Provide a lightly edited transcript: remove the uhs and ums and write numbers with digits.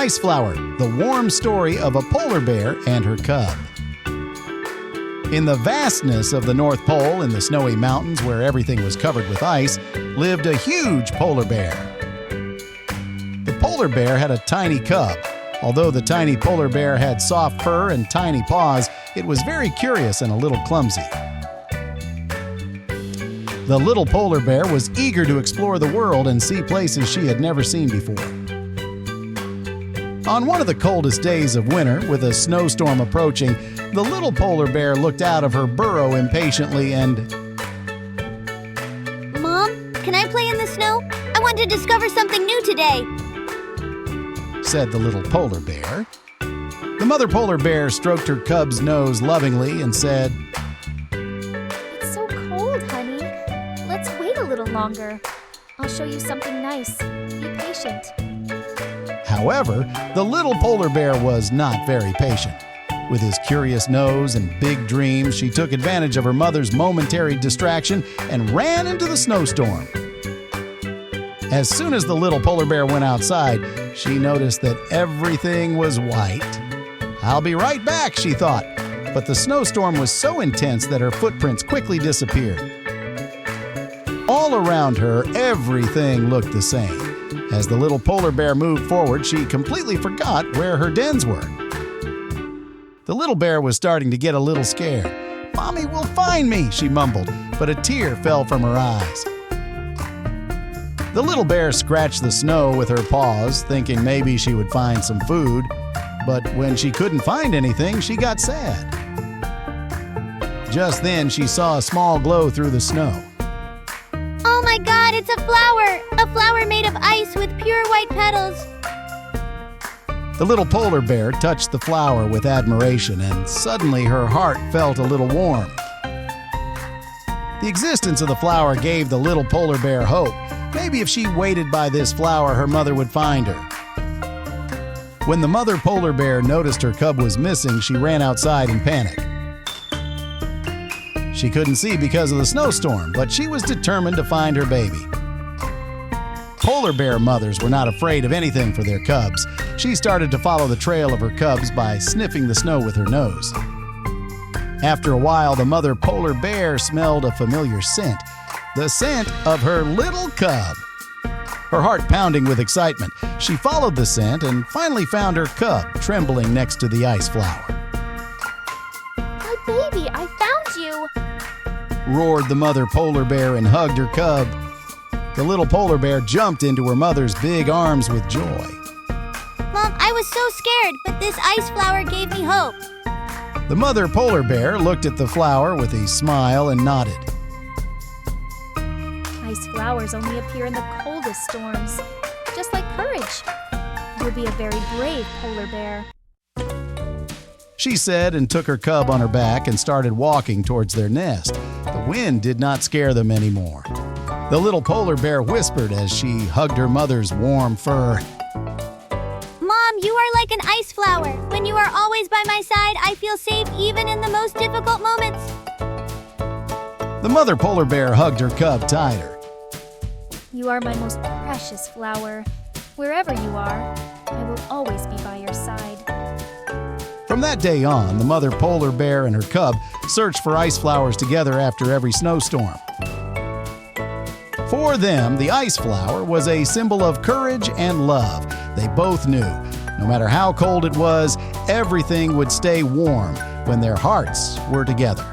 Ice Flower, the warm story of a polar bear and her cub. In the vastness of the North Pole, in the snowy mountains where everything was covered with ice, lived a huge polar bear. The polar bear had a tiny cub. Although the tiny polar bear had soft fur and tiny paws, it was very curious and a little clumsy. The little polar bear was eager to explore the world and see places she had never seen before. On one of the coldest days of winter, with a snowstorm approaching, the little polar bear looked out of her burrow impatiently and... "Mom, can I play in the snow? I want to discover something new today," said the little polar bear. The mother polar bear stroked her cub's nose lovingly and said, "It's so cold, honey. Let's wait a little longer. I'll show you something nice. Be patient." However, the little polar bear was not very patient. With his curious nose and big dreams, she took advantage of her mother's momentary distraction and ran into the snowstorm. As soon as the little polar bear went outside, she noticed that everything was white. "I'll be right back," she thought, but the snowstorm was so intense that her footprints quickly disappeared. All around her, everything looked the same. As the little polar bear moved forward, she completely forgot where her dens were. The little bear was starting to get a little scared. "Mommy will find me," she mumbled, but a tear fell from her eyes. The little bear scratched the snow with her paws, thinking maybe she would find some food. But when she couldn't find anything, she got sad. Just then, she saw a small glow through the snow. "Oh my God, it's a flower! A flower made of ice with pure white petals." The little polar bear touched the flower with admiration, and suddenly her heart felt a little warm. The existence of the flower gave the little polar bear hope. Maybe if she waited by this flower, her mother would find her. When the mother polar bear noticed her cub was missing, she ran outside in panic. She couldn't see because of the snowstorm, but she was determined to find her baby. Polar bear mothers were not afraid of anything for their cubs. She started to follow the trail of her cubs by sniffing the snow with her nose. After a while, the mother polar bear smelled a familiar scent, the scent of her little cub. Her heart pounding with excitement, she followed the scent and finally found her cub trembling next to the ice flower. "My baby, I found you!" roared the mother polar bear and hugged her cub. The little polar bear jumped into her mother's big arms with joy. "Mom, I was so scared, but this ice flower gave me hope." The mother polar bear looked at the flower with a smile and nodded. Ice flowers only appear in the coldest storms. Just like courage. You'll be a very brave polar bear. She said and took her cub on her back and started walking towards their nest. The wind did not scare them anymore. The little polar bear whispered as she hugged her mother's warm fur. "Mom, you are like an ice flower. When you are always by my side, I feel safe even in the most difficult moments." The mother polar bear hugged her cub tighter. You are my most precious flower. Wherever you are, I will always be by your side. From that day on, the mother polar bear and her cub searched for ice flowers together after every snowstorm. For them, the ice flower was a symbol of courage and love. They both knew, no matter how cold it was, everything would stay warm when their hearts were together.